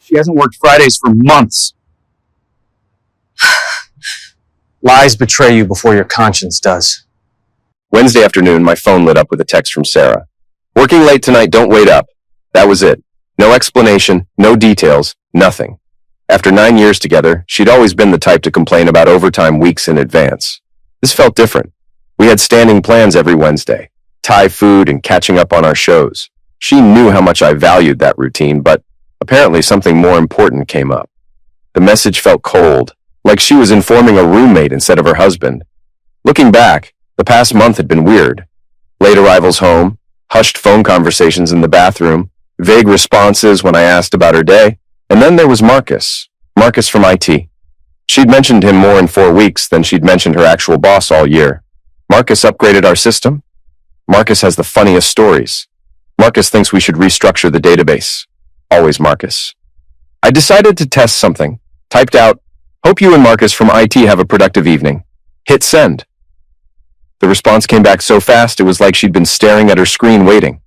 She hasn't worked Fridays for months. Lies betray you before your conscience does. Wednesday afternoon, my phone lit up with a text from Sarah. Working late tonight, don't wait up. That was it. No explanation, no details, nothing. After 9 years together, she'd always been the type to complain about overtime weeks in advance. This felt different. We had standing plans every Wednesday, Thai food and catching up on our shows. She knew how much I valued that routine, but apparently something more important came up. The message felt cold, like she was informing a roommate instead of her husband. Looking back, the past month had been weird. Late arrivals home, hushed phone conversations in the bathroom, vague responses when I asked about her day, and then there was Marcus from IT. She'd mentioned him more in 4 weeks than she'd mentioned her actual boss all year. Marcus upgraded our system. Marcus has the funniest stories. Marcus thinks we should restructure the database. Always Marcus. I decided to test something. Typed out, "Hope you and Marcus from IT have a productive evening." Hit send. The response came back so fast it was like she'd been staring at her screen waiting.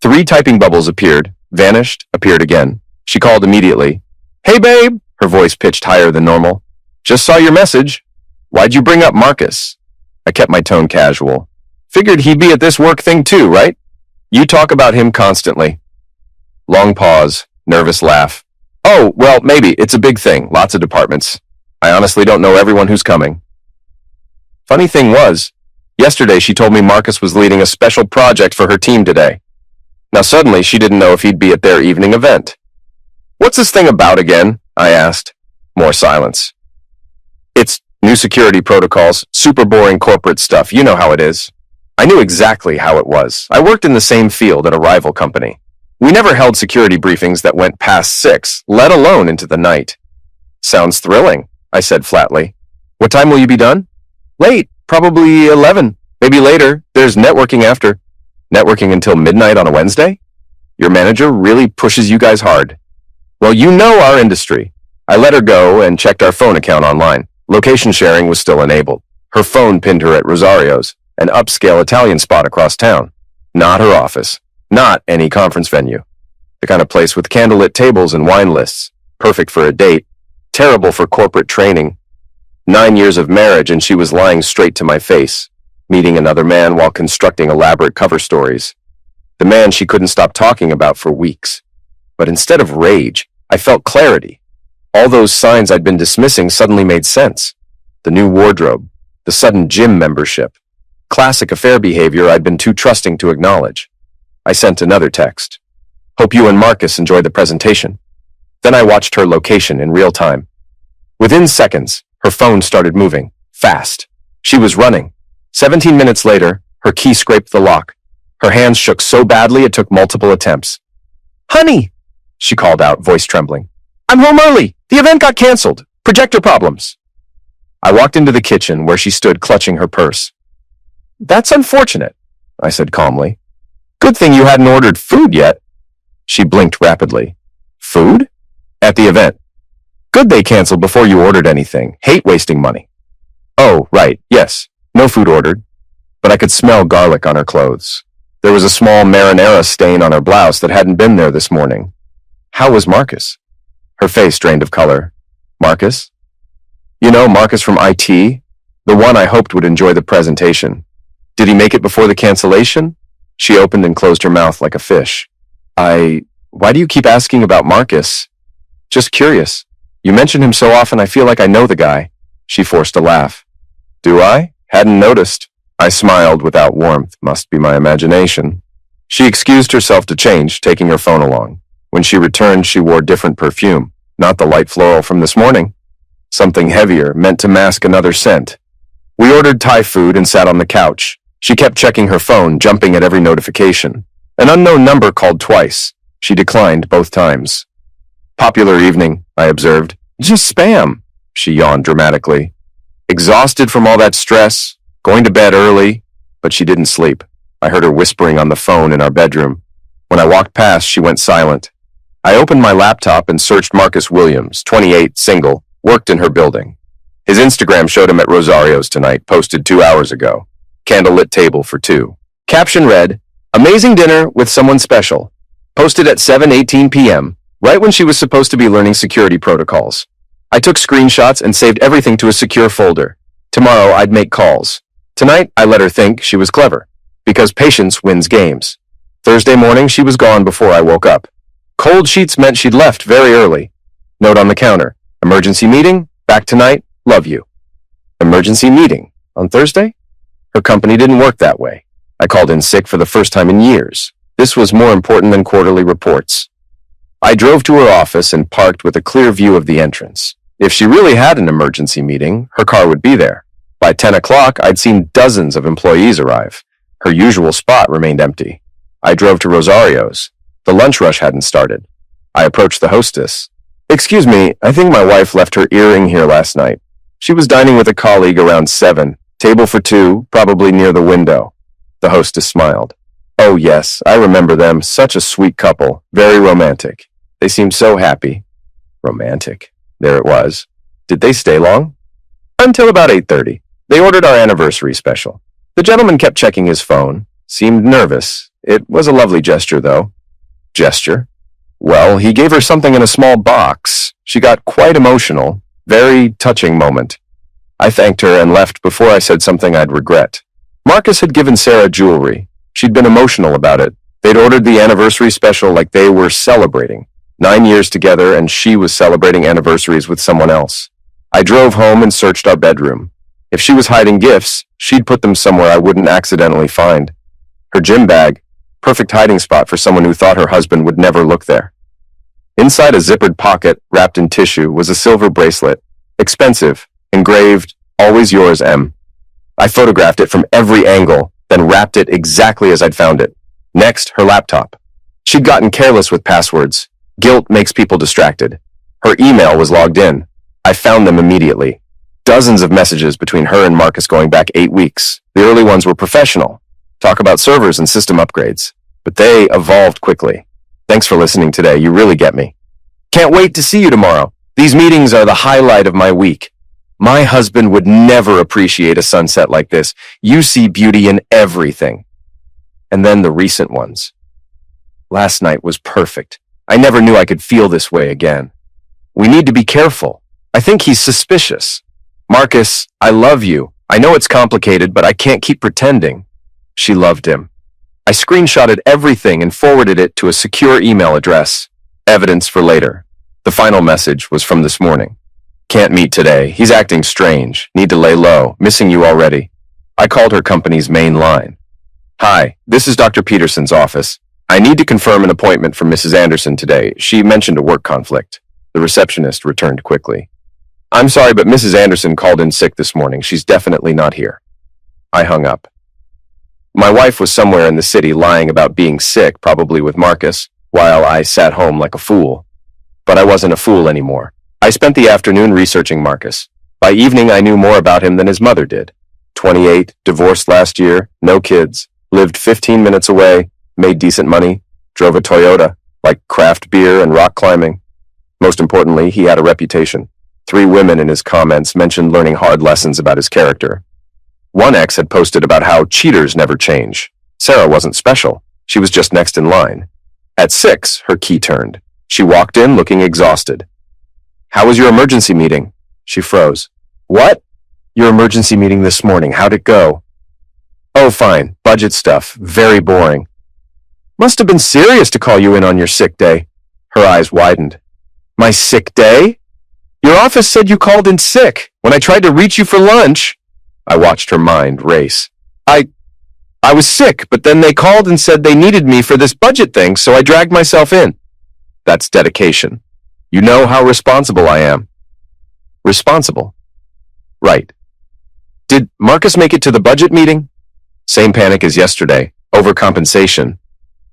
3 typing bubbles appeared, vanished, appeared again. She called immediately. "Hey babe," her voice pitched higher than normal. "Just saw your message. Why'd you bring up Marcus?" I kept my tone casual. "Figured he'd be at this work thing too, right? You talk about him constantly." Long pause, nervous laugh. "Oh, well, maybe. It's a big thing. Lots of departments. I honestly don't know everyone who's coming." Funny thing was, yesterday she told me Marcus was leading a special project for her team today. Now suddenly she didn't know if he'd be at their evening event. "What's this thing about again?" I asked. More silence. "It's new security protocols, super boring corporate stuff. You know how it is." I knew exactly how it was. I worked in the same field at a rival company. We never held security briefings that went past 6, let alone into the night. "Sounds thrilling," I said flatly. "What time will you be done?" "Late, probably 11. Maybe later. There's networking after." "Networking until midnight on a Wednesday? Your manager really pushes you guys hard." "Well, you know our industry." I let her go and checked our phone account online. Location sharing was still enabled. Her phone pinned her at Rosario's, an upscale Italian spot across town. Not her office. Not any conference venue. The kind of place with candlelit tables and wine lists. Perfect for a date. Terrible for corporate training. 9 years of marriage and she was lying straight to my face, meeting another man while constructing elaborate cover stories. The man she couldn't stop talking about for weeks. But instead of rage, I felt clarity. All those signs I'd been dismissing suddenly made sense. The new wardrobe, the sudden gym membership, classic affair behavior I'd been too trusting to acknowledge. I sent another text. "Hope you and Marcus enjoy the presentation." Then I watched her location in real time. Within seconds, her phone started moving, fast. She was running. 17 minutes later, her key scraped the lock. Her hands shook so badly it took multiple attempts. "Honey," she called out, voice trembling. "I'm home early. The event got canceled. Projector problems." I walked into the kitchen where she stood clutching her purse. "That's unfortunate," I said calmly. "Good thing you hadn't ordered food yet." She blinked rapidly. "Food?" "At the event." "Good they canceled before you ordered anything. Hate wasting money." "Oh, right, yes. No food ordered." But I could smell garlic on her clothes. There was a small marinara stain on her blouse that hadn't been there this morning. How was Marcus? Her face drained of color. "Marcus?" "You know, Marcus from IT? The one I hoped would enjoy the presentation. Did he make it before the cancellation?" She opened and closed her mouth like a fish. Why do you keep asking about Marcus?" "Just curious. You mention him so often I feel like I know the guy." She forced a laugh. "Do I? Hadn't noticed." I smiled without warmth. Must be my imagination. She excused herself to change, taking her phone along. When she returned, she wore different perfume, not the light floral from this morning. Something heavier, meant to mask another scent. We ordered Thai food and sat on the couch. She kept checking her phone, jumping at every notification. An unknown number called twice. She declined both times. "Popular evening," I observed. "Just spam." She yawned dramatically. Exhausted from all that stress, going to bed early, but she didn't sleep. I heard her whispering on the phone in our bedroom. When I walked past, she went silent. I opened my laptop and searched Marcus Williams, 28, single, worked in her building. His Instagram showed him at Rosario's tonight, posted 2 hours ago. Candlelit table for 2. Caption read, "Amazing dinner with someone special." Posted at 7:18 p.m. right when she was supposed to be learning security protocols. I took screenshots and saved everything to a secure folder. Tomorrow, I'd make calls. Tonight, I let her think she was clever, because patience wins games. Thursday morning, she was gone before I woke up. Cold sheets meant she'd left very early. Note on the counter, emergency meeting, back tonight, love you. Emergency meeting, on Thursday? Her company didn't work that way. I called in sick for the first time in years. This was more important than quarterly reports. I drove to her office and parked with a clear view of the entrance. If she really had an emergency meeting, her car would be there. By 10 o'clock, I'd seen dozens of employees arrive. Her usual spot remained empty. I drove to Rosario's. The lunch rush hadn't started. I approached the hostess. "Excuse me, I think my wife left her earring here last night. She was dining with a colleague around 7. Table for 2, probably near the window." The hostess smiled. "Oh yes, I remember them. Such a sweet couple. Very romantic. They seemed so happy." Romantic. There it was. Did they stay long? Until about 8:30. They ordered our anniversary special. The gentleman kept checking his phone. Seemed nervous. It was a lovely gesture, though. Gesture? Well, he gave her something in a small box. She got quite emotional. Very touching moment. I thanked her and left before I said something I'd regret. Marcus had given Sarah jewelry. She'd been emotional about it. They'd ordered the anniversary special like they were celebrating. 9 years together, and she was celebrating anniversaries with someone else. I drove home and searched our bedroom. If she was hiding gifts, she'd put them somewhere I wouldn't accidentally find. Her gym bag, perfect hiding spot for someone who thought her husband would never look there. Inside a zippered pocket, wrapped in tissue, was a silver bracelet. Expensive, engraved, "Always yours, M." I photographed it from every angle, then wrapped it exactly as I'd found it. Next, her laptop. She'd gotten careless with passwords. Guilt makes people distracted. Her email was logged in. I found them immediately. Dozens of messages between her and Marcus going back 8 weeks. The early ones were professional. Talk about servers and system upgrades. But they evolved quickly. Thanks for listening today. You really get me. Can't wait to see you tomorrow. These meetings are the highlight of my week. My husband would never appreciate a sunset like this. You see beauty in everything. And then the recent ones. Last night was perfect. I never knew I could feel this way again. We need to be careful. I think he's suspicious. Marcus, I love you. I know it's complicated, but I can't keep pretending. She loved him. I screenshotted everything and forwarded it to a secure email address. Evidence for later. The final message was from this morning. Can't meet today. He's acting strange. Need to lay low. Missing you already. I called her company's main line. "Hi, this is Dr. Peterson's office. I need to confirm an appointment for Mrs. Anderson today. She mentioned a work conflict." The receptionist returned quickly. "I'm sorry, but Mrs. Anderson called in sick this morning. She's definitely not here." I hung up. My wife was somewhere in the city lying about being sick, probably with Marcus, while I sat home like a fool. But I wasn't a fool anymore. I spent the afternoon researching Marcus. By evening, I knew more about him than his mother did. 28, divorced last year, no kids, lived 15 minutes away, made decent money, drove a Toyota, liked craft beer and rock climbing. Most importantly, he had a reputation. 3 women in his comments mentioned learning hard lessons about his character. One ex had posted about how cheaters never change. Sarah wasn't special. She was just next in line. At 6, her key turned. She walked in looking exhausted. "How was your emergency meeting?" She froze. "What?" "Your emergency meeting this morning. How'd it go?" "Oh, fine. Budget stuff. Very boring." "Must have been serious to call you in on your sick day." Her eyes widened. "My sick day? Your office said you called in sick when I tried to reach you for lunch." I watched her mind race. I was sick, but then they called and said they needed me for this budget thing, so I dragged myself in." That's dedication. You know how responsible I am. Responsible? Right. Did Marcus make it to the budget meeting? Same panic as yesterday. Overcompensation.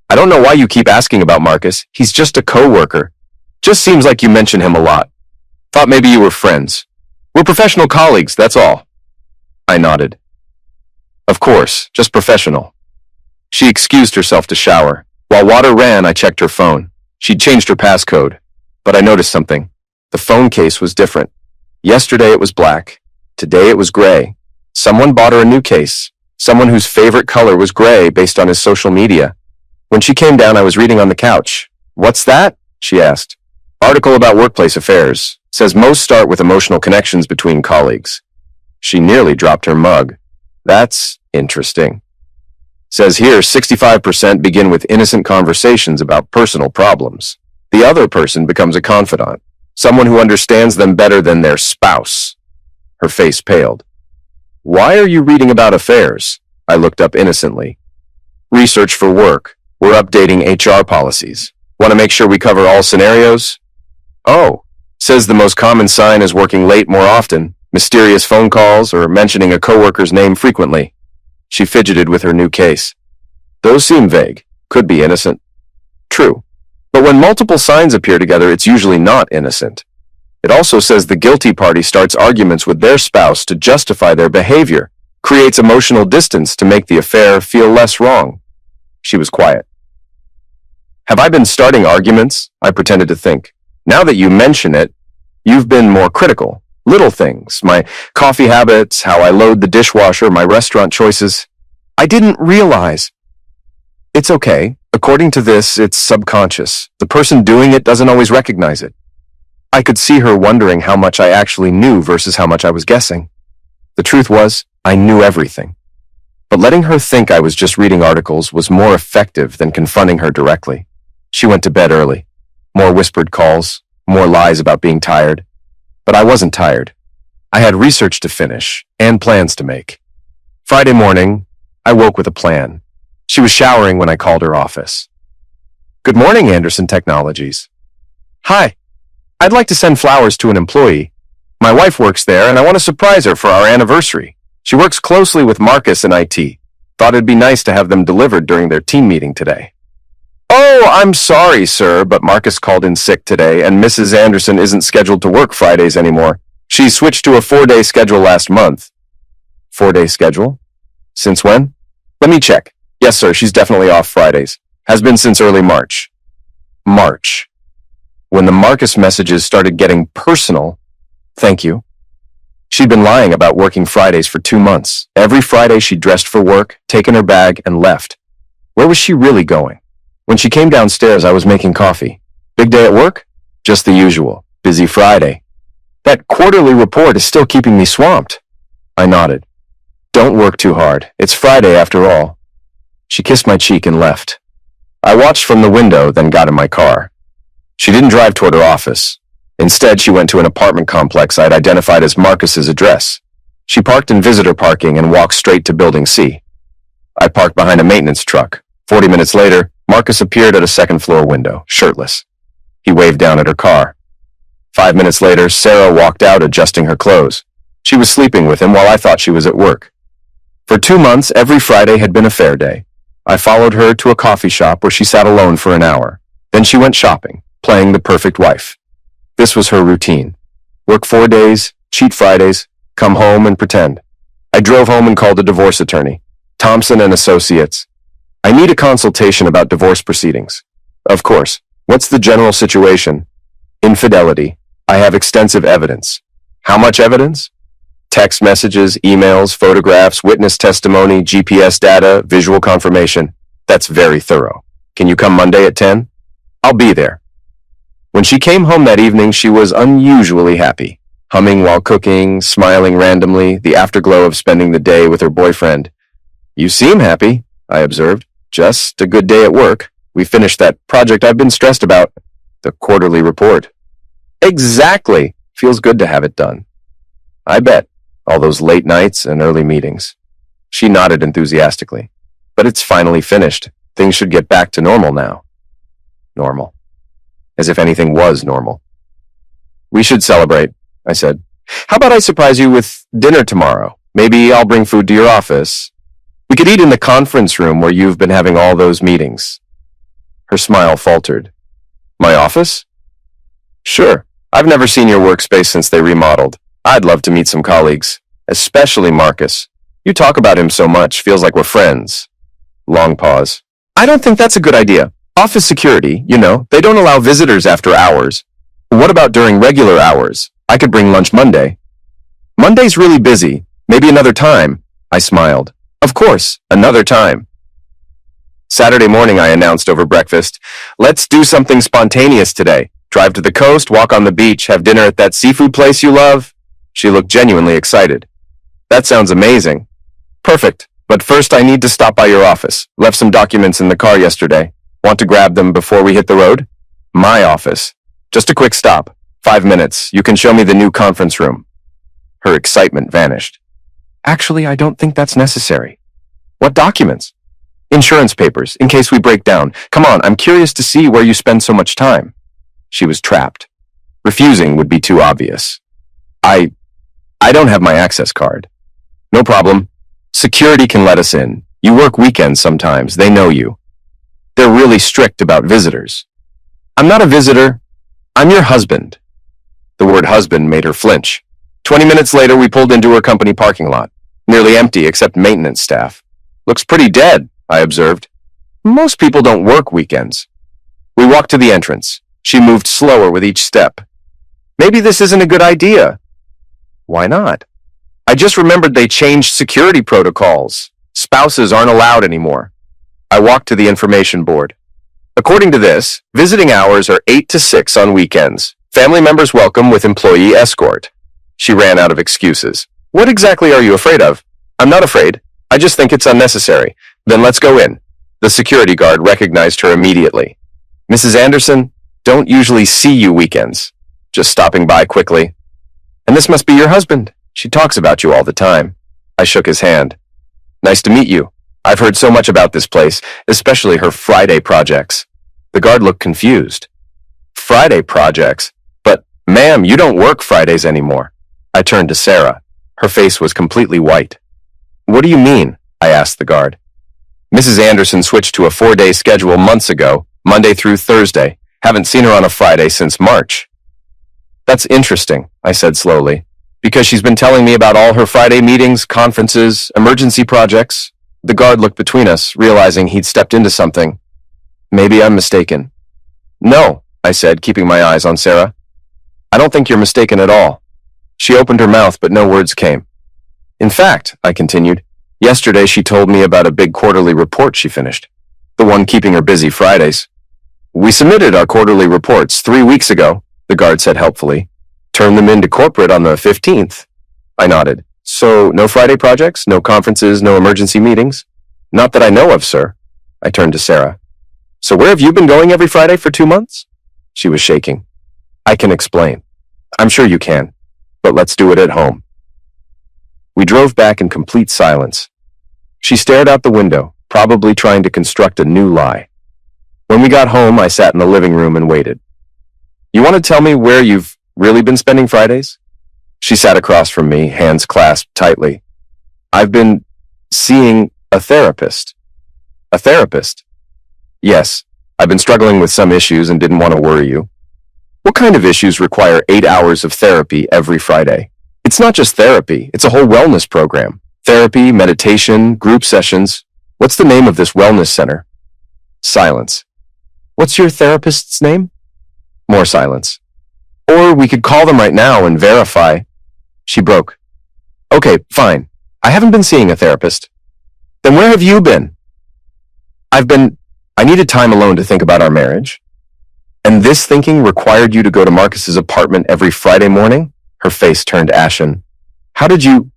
I don't know why you keep asking about Marcus. He's just a coworker. Just seems like you mention him a lot. Thought maybe you were friends. We're professional colleagues, that's all. I nodded. Of course, just professional. She excused herself to shower. While water ran, I checked her phone. She'd changed her passcode. But I noticed something. The phone case was different. Yesterday it was black. Today it was gray. Someone bought her a new case. Someone whose favorite color was gray based on his social media. When she came down, I was reading on the couch. "What's that?" she asked. Article about workplace affairs. Says most start with emotional connections between colleagues. She nearly dropped her mug. That's interesting. Says here 65% begin with innocent conversations about personal problems. The other person becomes a confidant, someone who understands them better than their spouse. Her face paled. Why are you reading about affairs? I looked up innocently. Research for work. We're updating HR policies. Want to make sure we cover all scenarios? Oh, says the most common sign is working late more often, mysterious phone calls, or mentioning a coworker's name frequently. She fidgeted with her new case. Those seem vague. Could be innocent. True. But when multiple signs appear together, it's usually not innocent. It also says the guilty party starts arguments with their spouse to justify their behavior, creates emotional distance to make the affair feel less wrong. She was quiet. Have I been starting arguments? I pretended to think. Now that you mention it, you've been more critical. Little things, my coffee habits, how I load the dishwasher, my restaurant choices. I didn't realize. It's okay. According to this, it's subconscious. The person doing it doesn't always recognize it. I could see her wondering how much I actually knew versus how much I was guessing. The truth was, I knew everything. But letting her think I was just reading articles was more effective than confronting her directly. She went to bed early. More whispered calls, more lies about being tired. But I wasn't tired. I had research to finish and plans to make. Friday morning, I woke with a plan. She was showering when I called her office. Good morning, Anderson Technologies. Hi. I'd like to send flowers to an employee. My wife works there and I want to surprise her for our anniversary. She works closely with Marcus in IT. Thought it'd be nice to have them delivered during their team meeting today. Oh, I'm sorry, sir, but Marcus called in sick today and Mrs. Anderson isn't scheduled to work Fridays anymore. She switched to a 4-day schedule last month. 4-day schedule? Since when? Let me check. Yes, sir, she's definitely off Fridays. Has been since early March. March. When the Marcus messages started getting personal, thank you. She'd been lying about working Fridays for 2 months. Every Friday she dressed for work, taken her bag, and left. Where was she really going? When she came downstairs, I was making coffee. Big day at work? Just the usual. Busy Friday. That quarterly report is still keeping me swamped. I nodded. Don't work too hard. It's Friday after all. She kissed my cheek and left. I watched from the window, then got in my car. She didn't drive toward her office. Instead, she went to an apartment complex I'd identified as Marcus's address. She parked in visitor parking and walked straight to Building C. I parked behind a maintenance truck. 40 minutes later, Marcus appeared at a second-floor window, shirtless. He waved down at her car. 5 minutes later, Sarah walked out adjusting her clothes. She was sleeping with him while I thought she was at work. For 2 months, every Friday had been a fair day. I followed her to a coffee shop where she sat alone for an hour. Then she went shopping, playing the perfect wife. This was her routine. Work 4 days, cheat Fridays, come home and pretend. I drove home and called a divorce attorney, Thompson and Associates. I need a consultation about divorce proceedings. Of course. What's the general situation? Infidelity. I have extensive evidence. How much evidence? Text messages, emails, photographs, witness testimony, GPS data, visual confirmation. That's very thorough. Can you come Monday at 10? I'll be there. When she came home that evening, she was unusually happy, humming while cooking, smiling randomly, the afterglow of spending the day with her boyfriend. You seem happy, I observed. Just a good day at work. We finished that project I've been stressed about. The quarterly report. Exactly. Feels good to have it done. I bet. All those late nights and early meetings. She nodded enthusiastically. But it's finally finished. Things should get back to normal now. Normal. As if anything was normal. We should celebrate, I said. How about I surprise you with dinner tomorrow? Maybe I'll bring food to your office. We could eat in the conference room where you've been having all those meetings. Her smile faltered. My office? Sure. I've never seen your workspace since they remodeled. I'd love to meet some colleagues, especially Marcus. You talk about him so much, feels like we're friends. Long pause. I don't think that's a good idea. Office security, you know, they don't allow visitors after hours. What about during regular hours? I could bring lunch Monday. Monday's really busy. Maybe another time. I smiled. Of course, another time. Saturday morning, I announced over breakfast, let's do something spontaneous today. Drive to the coast, walk on the beach, have dinner at that seafood place you love? She looked genuinely excited. That sounds amazing. Perfect. But first I need to stop by your office. Left some documents in the car yesterday. Want to grab them before we hit the road? My office. Just a quick stop. 5 minutes. You can show me the new conference room. Her excitement vanished. Actually, I don't think that's necessary. What documents? Insurance papers, in case we break down. Come on, I'm curious to see where you spend so much time. She was trapped. Refusing would be too obvious. I don't have my access card. No problem. Security can let us in. You work weekends sometimes. They know you. They're really strict about visitors. I'm not a visitor. I'm your husband. The word husband made her flinch. 20 minutes later, we pulled into her company parking lot. Nearly empty except maintenance staff. Looks pretty dead, I observed. Most people don't work weekends. We walked to the entrance. She moved slower with each step. Maybe this isn't a good idea. Why not? I just remembered they changed security protocols. Spouses aren't allowed anymore. I walked to the information board. According to this, visiting hours are 8 to 6 on weekends. Family members welcome with employee escort. She ran out of excuses. What exactly are you afraid of? I'm not afraid. I just think it's unnecessary. Then let's go in. The security guard recognized her immediately. Mrs. Anderson, don't usually see you weekends. Just stopping by quickly. And this must be your husband. She talks about you all the time. I shook his hand. Nice to meet you. I've heard so much about this place, especially her Friday projects. The guard looked confused. Friday projects? But, ma'am, you don't work Fridays anymore. I turned to Sarah. Her face was completely white. What do you mean? I asked the guard. Mrs. Anderson switched to a 4-day schedule months ago, Monday through Thursday. Haven't seen her on a Friday since March. That's interesting, I said slowly, because she's been telling me about all her Friday meetings, conferences, emergency projects. The guard looked between us, realizing he'd stepped into something. Maybe I'm mistaken. No, I said, keeping my eyes on Sarah. I don't think you're mistaken at all. She opened her mouth, but no words came. In fact, I continued, yesterday she told me about a big quarterly report she finished. The one keeping her busy Fridays. We submitted our quarterly reports 3 weeks ago, the guard said helpfully. Turned them into corporate on the 15th. I nodded. So, no Friday projects, no conferences, no emergency meetings? Not that I know of, sir. I turned to Sarah. So where have you been going every Friday for 2 months? She was shaking. I can explain. I'm sure you can. But let's do it at home. We drove back in complete silence. She stared out the window, probably trying to construct a new lie. When we got home, I sat in the living room and waited. You want to tell me where you've really been spending Fridays? She sat across from me, hands clasped tightly. I've been seeing a therapist. A therapist? Yes, I've been struggling with some issues and didn't want to worry you. What kind of issues require 8 hours of therapy every Friday? It's not just therapy, it's a whole wellness program. Therapy, meditation, group sessions. What's the name of this wellness center? Silence. What's your therapist's name? More silence. Or we could call them right now and verify. She broke. Okay, fine. I haven't been seeing a therapist. Then where have you been? I needed time alone to think about our marriage. And this thinking required you to go to Marcus's apartment every Friday morning? Her face turned ashen. How did you?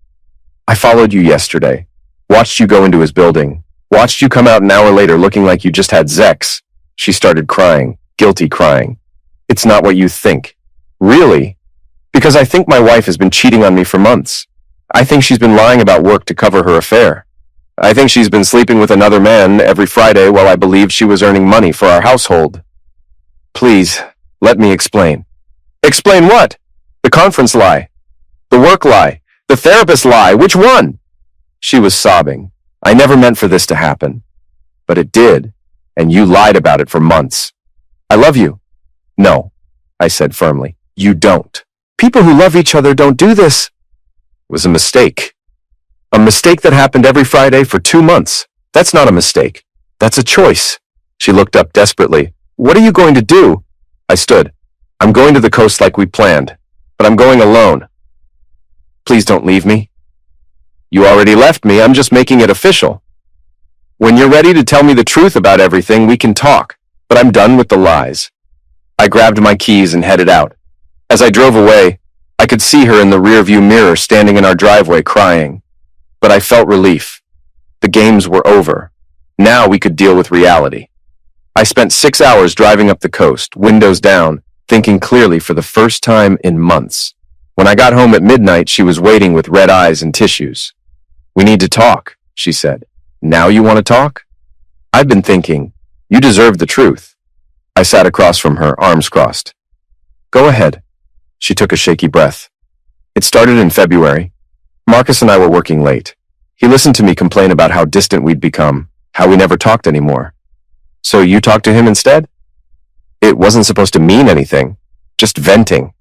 I followed you yesterday. Watched you go into his building. Watched you come out an hour later looking like you just had Zex. She started crying, guilty crying. It's not what you think. Really? Because I think my wife has been cheating on me for months. I think she's been lying about work to cover her affair. I think she's been sleeping with another man every Friday while I believed she was earning money for our household. Please, let me explain. Explain what? The conference lie. The work lie. The therapist lie. Which one? She was sobbing. I never meant for this to happen. But it did, and you lied about it for months. I love you. No, I said firmly. You don't. People who love each other don't do this. It was a mistake. A mistake that happened every Friday for 2 months. That's not a mistake. That's a choice. She looked up desperately. What are you going to do? I stood. I'm going to the coast like we planned, but I'm going alone. Please don't leave me. You already left me. I'm just making it official. When you're ready to tell me the truth about everything, we can talk, but I'm done with the lies. I grabbed my keys and headed out. As I drove away, I could see her in the rearview mirror standing in our driveway crying. But I felt relief. The games were over. Now we could deal with reality. I spent 6 hours driving up the coast, windows down, thinking clearly for the first time in months. When I got home at midnight, she was waiting with red eyes and tissues. "We need to talk," she said. "Now you want to talk?" I've been thinking, you deserve the truth. I sat across from her, arms crossed. "Go ahead." She took a shaky breath. It started in February. Marcus and I were working late. He listened to me complain about how distant we'd become, how we never talked anymore. "So you talked to him instead?" It wasn't supposed to mean anything, just venting.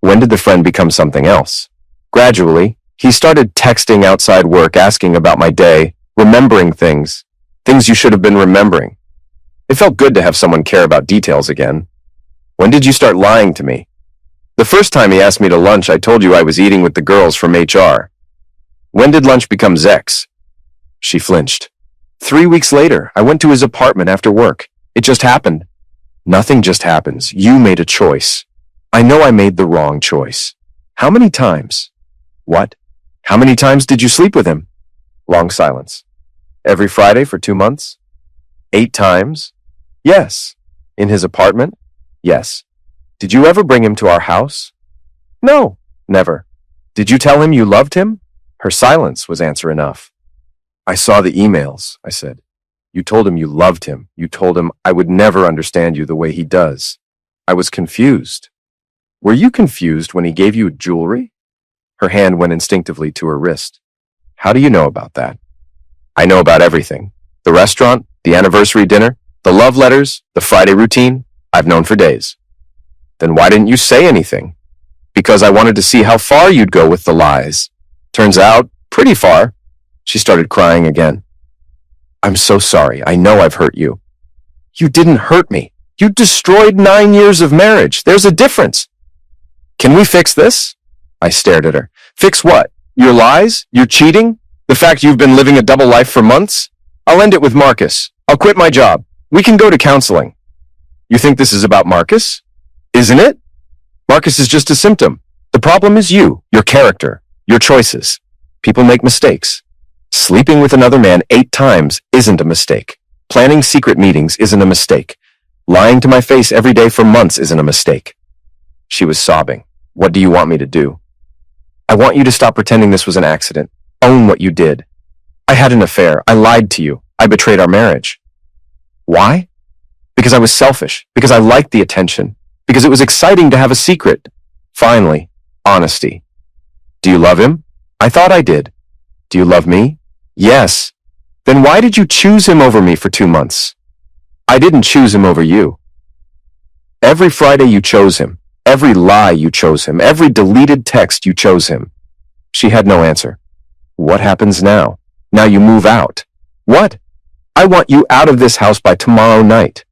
When did the friend become something else? Gradually, he started texting outside work, asking about my day, remembering things you should have been remembering. It felt good to have someone care about details again. "When did you start lying to me?" "The first time he asked me to lunch, I told you I was eating with the girls from HR. "When did lunch become Zex?" She flinched. 3 weeks later, I went to his apartment after work. It just happened. "Nothing just happens. You made a choice." "I know I made the wrong choice." "How many times?" "What? How many times did you sleep with him?" Long silence. "Every Friday for 2 months?" 8 times? "Yes." "In his apartment?" "Yes." "Did you ever bring him to our house?" "No, never." "Did you tell him you loved him?" Her silence was answer enough. "I saw the emails," I said. "You told him you loved him. You told him I would never understand you the way he does." I was confused. "Were you confused when he gave you jewelry?" Her hand went instinctively to her wrist. "How do you know about that?" "I know about everything. The restaurant, the anniversary dinner, the love letters, the Friday routine. I've known for days." "Then why didn't you say anything?" "Because I wanted to see how far you'd go with the lies. Turns out, pretty far." She started crying again. "I'm so sorry. I know I've hurt you." "You didn't hurt me. You destroyed 9 years of marriage. There's a difference." "Can we fix this?" I stared at her. "Fix what? Your lies? Your cheating? The fact you've been living a double life for months? I'll end it with Marcus. I'll quit my job. We can go to counseling." "You think this is about Marcus?" "Isn't it? Marcus is just a symptom. The problem is you, your character, your choices. People make mistakes. Sleeping with another man 8 times isn't a mistake. Planning secret meetings isn't a mistake. Lying to my face every day for months isn't a mistake." She was sobbing. "What do you want me to do?" "I want you to stop pretending this was an accident. Own what you did." "I had an affair. I lied to you. I betrayed our marriage." "Why?" "Because I was selfish. Because I liked the attention. Because it was exciting to have a secret." Finally, honesty. "Do you love him?" "I thought I did." "Do you love me?" "Yes." "Then why did you choose him over me for 2 months?" "I didn't choose him over you." "Every Friday you chose him. Every lie you chose him. Every deleted text you chose him." She had no answer. "What happens now?" "Now you move out." "What?" "I want you out of this house by tomorrow night."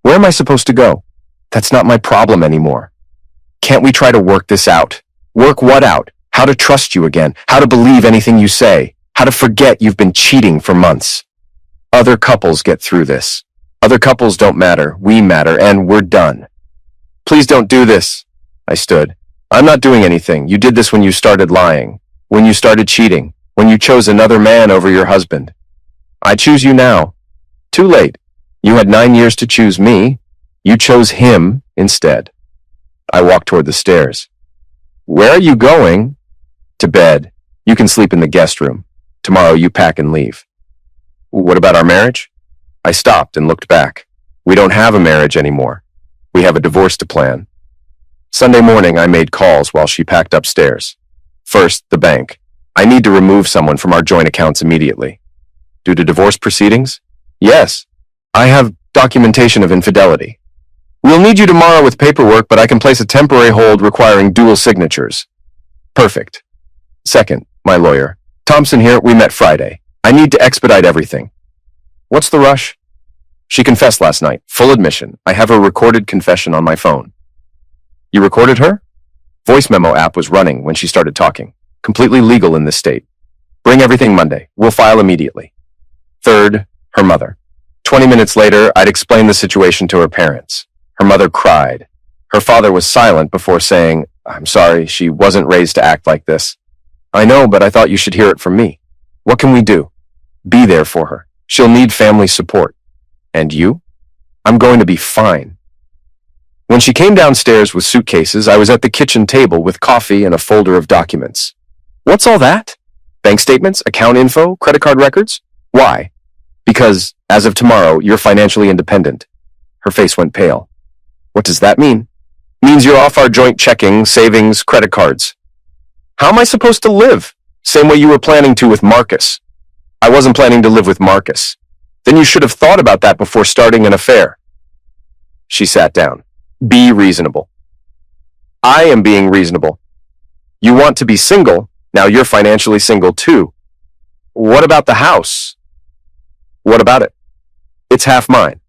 "Where am I supposed to go?" "That's not my problem anymore." "Can't we try to work this out?" "Work what out?" "How to trust you again. How to believe anything you say. How to forget you've been cheating for months." Other couples get through this. Other couples don't matter. We matter, and we're done. "Please don't do this." I stood. "I'm not doing anything. You did this when you started lying. When you started cheating. When you chose another man over your husband. I choose you now." "Too late. You had 9 years to choose me. You chose him instead." I walked toward the stairs. "Where are you going?" "To bed. You can sleep in the guest room. Tomorrow you pack and leave." "What about our marriage?" I stopped and looked back. "We don't have a marriage anymore. We have a divorce to plan." Sunday morning, I made calls while she packed upstairs. First, the bank. "I need to remove someone from our joint accounts immediately." "Due to divorce proceedings?" "Yes. I have documentation of infidelity." "We'll need you tomorrow with paperwork, but I can place a temporary hold requiring dual signatures." "Perfect." Second, my lawyer. "Thompson here, we met Friday. I need to expedite everything." "What's the rush?" "She confessed last night. Full admission. I have her recorded confession on my phone." "You recorded her?" Voice memo app was running when she started talking. Completely legal in this state. "Bring everything Monday. We'll file immediately." Third, her mother. 20 minutes later, I'd explained the situation to her parents. Her mother cried. Her father was silent before saying, "I'm sorry, she wasn't raised to act like this." "I know, but I thought you should hear it from me. What can we do?" "Be there for her. She'll need family support." "And you?" "I'm going to be fine." When she came downstairs with suitcases, I was at the kitchen table with coffee and a folder of documents. "What's all that? Bank statements, account info, credit card records?" "Why?" "Because, as of tomorrow, you're financially independent." Her face went pale. "What does that mean?" "Means you're off our joint checking, savings, credit cards." "How am I supposed to live? Same way you were planning to with Marcus." "I wasn't planning to live with Marcus." "Then you should have thought about that before starting an affair." She sat down. "Be reasonable." "I am being reasonable. You want to be single, now you're financially single too. What about the house?" "What about it?" "It's half mine."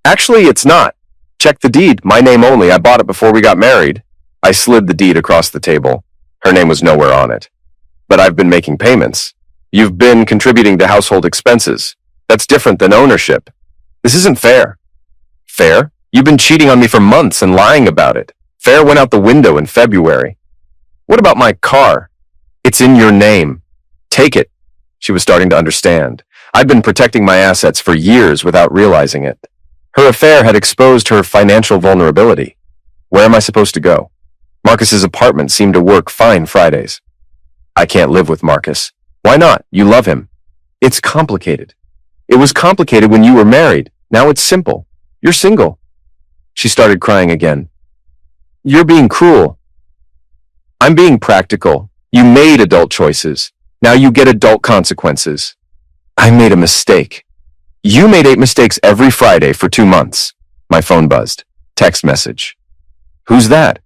"Actually, it's not. Check the deed, my name only. I bought it before we got married." I slid the deed across the table. Her name was nowhere on it. "But I've been making payments. You've been contributing to household expenses. That's different than ownership. This isn't fair." "Fair? You've been cheating on me for months and lying about it. Fair went out the window in February." "What about my car?" "It's in your name. Take it." She was starting to understand. I'd been protecting my assets for years without realizing it. Her affair had exposed her financial vulnerability. Where am I supposed to go? Marcus's apartment seemed to work fine Fridays. "I can't live with Marcus." "Why not? You love him." "It's complicated." "It was complicated when you were married. Now it's simple. You're single." She started crying again. "You're being cruel." "I'm being practical. You made adult choices. Now you get adult consequences." "I made a mistake." "You made 8 mistakes every Friday for 2 months." My phone buzzed. Text message. "Who's that?"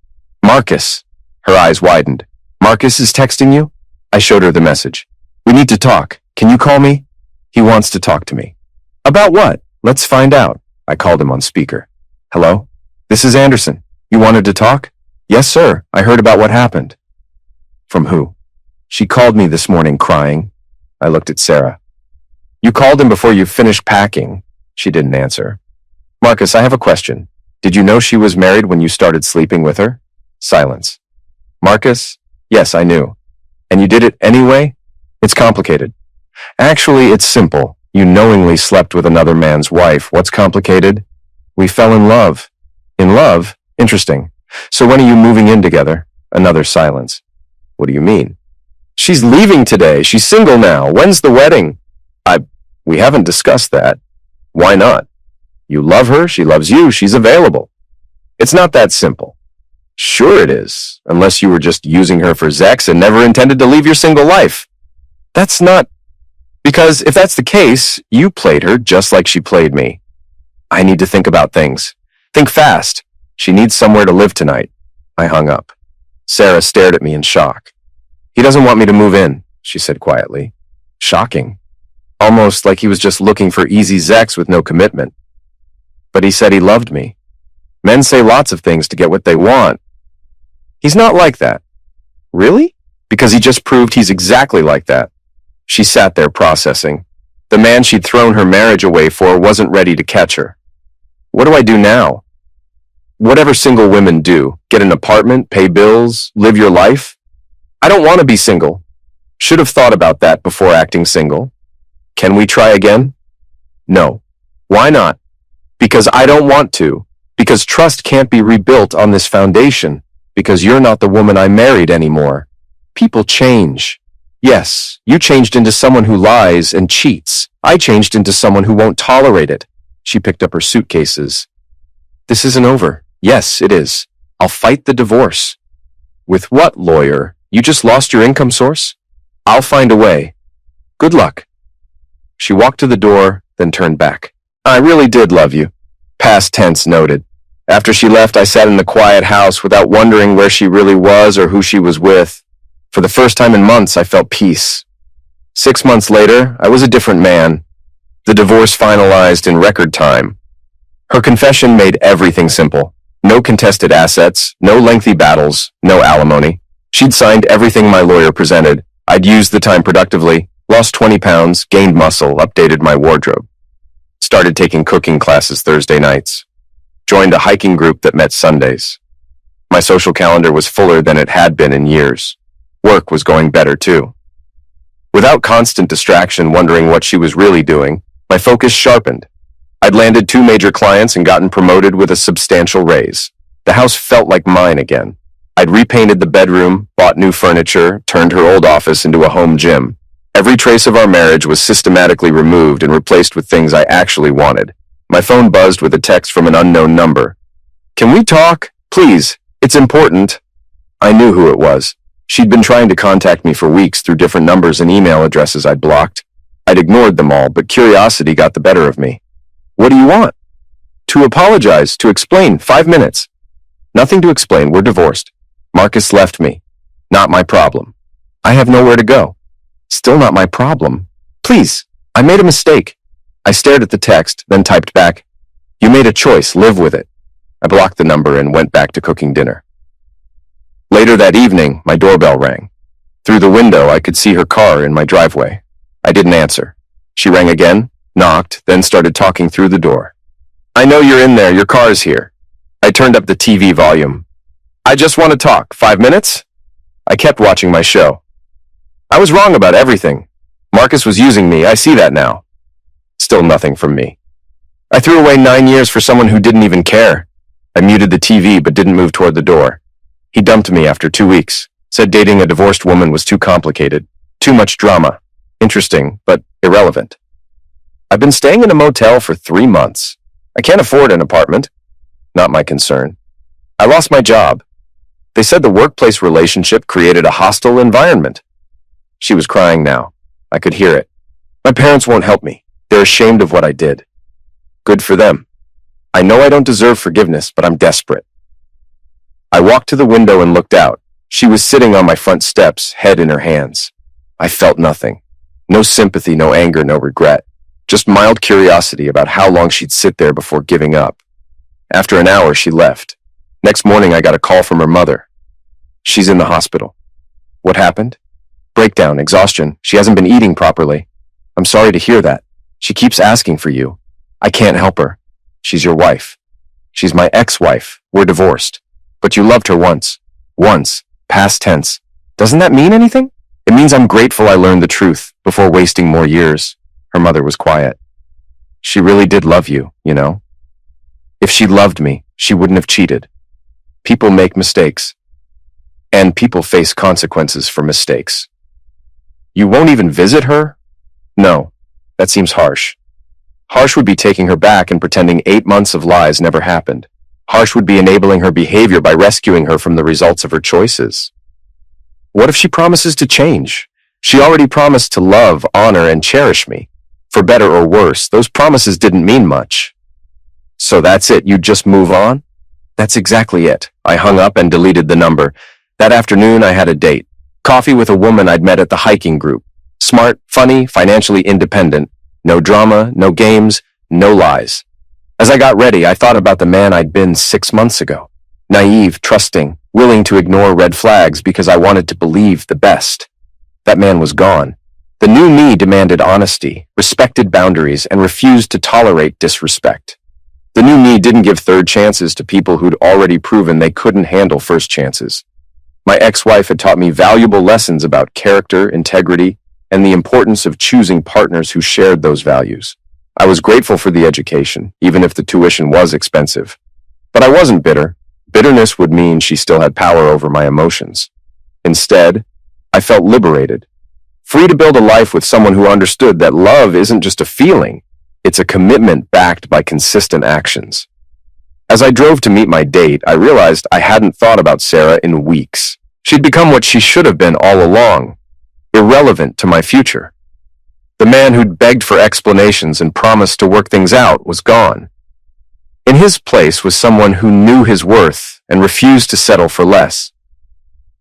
"Marcus." Her eyes widened. "Marcus is texting you?" I showed her the message. "We need to talk. Can you call me?" "He wants to talk to me." "About what?" "Let's find out." I called him on speaker. "Hello? This is Anderson. You wanted to talk?" "Yes, sir. I heard about what happened." "From who?" "She called me this morning crying." I looked at Sarah. "You called him before you finished packing." She didn't answer. "Marcus, I have a question. Did you know she was married when you started sleeping with her?" Silence. "Marcus, yes, I knew." "And you did it anyway?" "It's complicated." "Actually, it's simple. You knowingly slept with another man's wife. What's complicated?" "We fell in love." "In love? Interesting. So when are you moving in together?" Another silence. "What do you mean?" "She's leaving today. She's single now. When's the wedding?" We haven't discussed that." "Why not?" "You love her. She loves you. She's available." "It's not that simple." "Sure it is, unless you were just using her for sex and never intended to leave your single life." "That's not..." "Because if that's the case, you played her just like she played me." "I need to think about things." "Think fast. She needs somewhere to live tonight." I hung up. Sarah stared at me in shock. "He doesn't want me to move in," she said quietly. Shocking. Almost like he was just looking for easy sex with no commitment. But he said he loved me. Men say lots of things to get what they want. He's not like that. Really? Because he just proved he's exactly like that. She sat there processing. The man she'd thrown her marriage away for wasn't ready to catch her. What do I do now? Whatever single women do. Get an apartment, pay bills, live your life. I don't want to be single. Should have thought about that before acting single. Can we try again? No. Why not? Because I don't want to. Because trust can't be rebuilt on this foundation. Because you're not the woman I married anymore. People change. Yes, you changed into someone who lies and cheats. I changed into someone who won't tolerate it. She picked up her suitcases. This isn't over. Yes, it is. I'll fight the divorce. With what, lawyer? You just lost your income source? I'll find a way. Good luck. She walked to the door, then turned back. I really did love you. Past tense noted. After she left, I sat in the quiet house without wondering where she really was or who she was with. For the first time in months, I felt peace. 6 months later, I was a different man. The divorce finalized in record time. Her confession made everything simple. No contested assets, no lengthy battles, no alimony. She'd signed everything my lawyer presented. I'd used the time productively, lost 20 pounds, gained muscle, updated my wardrobe. Started taking cooking classes Thursday nights. joined a hiking group that met Sundays. My social calendar was fuller than it had been in years. Work was going better too. Without constant distraction wondering what she was really doing, my focus sharpened. I'd landed 2 major clients and gotten promoted with a substantial raise. The house felt like mine again. I'd repainted the bedroom, bought new furniture, turned her old office into a home gym. Every trace of our marriage was systematically removed and replaced with things I actually wanted. My phone buzzed with a text from an unknown number. "Can we talk? Please. It's important." I knew who it was. She'd been trying to contact me for weeks through different numbers and email addresses I'd blocked. I'd ignored them all, but curiosity got the better of me. "What do you want?" "To apologize, to explain, 5 minutes." "Nothing to explain, we're divorced. Marcus left me. Not my problem. I have nowhere to go." "Still not my problem. Please, I made a mistake." I stared at the text, then typed back, "You made a choice, live with it." I blocked the number and went back to cooking dinner. Later that evening, my doorbell rang. Through the window, I could see her car in my driveway. I didn't answer. She rang again, knocked, then started talking through the door. "I know you're in there, your car's here." I turned up the TV volume. "I just want to talk, 5 minutes?" I kept watching my show. I was wrong about everything. Marcus was using me, I see that now. Still nothing from me. I threw away 9 years for someone who didn't even care. I muted the TV but didn't move toward the door. He dumped me after 2 weeks, said dating a divorced woman was too complicated, too much drama, interesting, but irrelevant. I've been staying in a motel for 3 months. I can't afford an apartment. Not my concern. I lost my job. They said the workplace relationship created a hostile environment. She was crying now. I could hear it. My parents won't help me. They're ashamed of what I did. Good for them. I know I don't deserve forgiveness, but I'm desperate. I walked to the window and looked out. She was sitting on my front steps, head in her hands. I felt nothing. No sympathy, no anger, no regret. Just mild curiosity about how long she'd sit there before giving up. After an hour, she left. Next morning, I got a call from her mother. "She's in the hospital." "What happened?" "Breakdown, exhaustion. She hasn't been eating properly." "I'm sorry to hear that. She keeps asking for you." "I can't help her. She's your wife." "She's my ex-wife. We're divorced." "But you loved her once." "Once. Past tense. Doesn't that mean anything?" "It means I'm grateful I learned the truth before wasting more years." Her mother was quiet. "She really did love you, you know. If she loved me, she wouldn't have cheated. People make mistakes. And people face consequences for mistakes." "You won't even visit her?" "No. That seems harsh. Harsh would be taking her back and pretending 8 months of lies never happened. Harsh would be enabling her behavior by rescuing her from the results of her choices. What if she promises to change? She already promised to love, honor, and cherish me. For better or worse, those promises didn't mean much. So that's it, you'd just move on? That's exactly it. I hung up and deleted the number. That afternoon, I had a date. Coffee with a woman I'd met at the hiking group. Smart, funny, financially independent. No drama, no games, no lies. As I got ready, I thought about the man I'd been 6 months ago. Naive, trusting, willing to ignore red flags because I wanted to believe the best. That man was gone. The new me demanded honesty, respected boundaries, and refused to tolerate disrespect. The new me didn't give third chances to people who'd already proven they couldn't handle first chances. My ex-wife had taught me valuable lessons about character, integrity, and the importance of choosing partners who shared those values. I was grateful for the education, even if the tuition was expensive. But I wasn't bitter. Bitterness would mean she still had power over my emotions. Instead, I felt liberated, free to build a life with someone who understood that love isn't just a feeling, it's a commitment backed by consistent actions. As I drove to meet my date, I realized I hadn't thought about Sarah in weeks. She'd become what she should have been all along, irrelevant to my future. The man who'd begged for explanations and promised to work things out was gone. In his place was someone who knew his worth and refused to settle for less.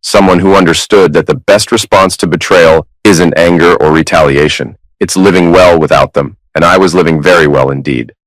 Someone who understood that the best response to betrayal isn't anger or retaliation. It's living well without them, and I was living very well indeed.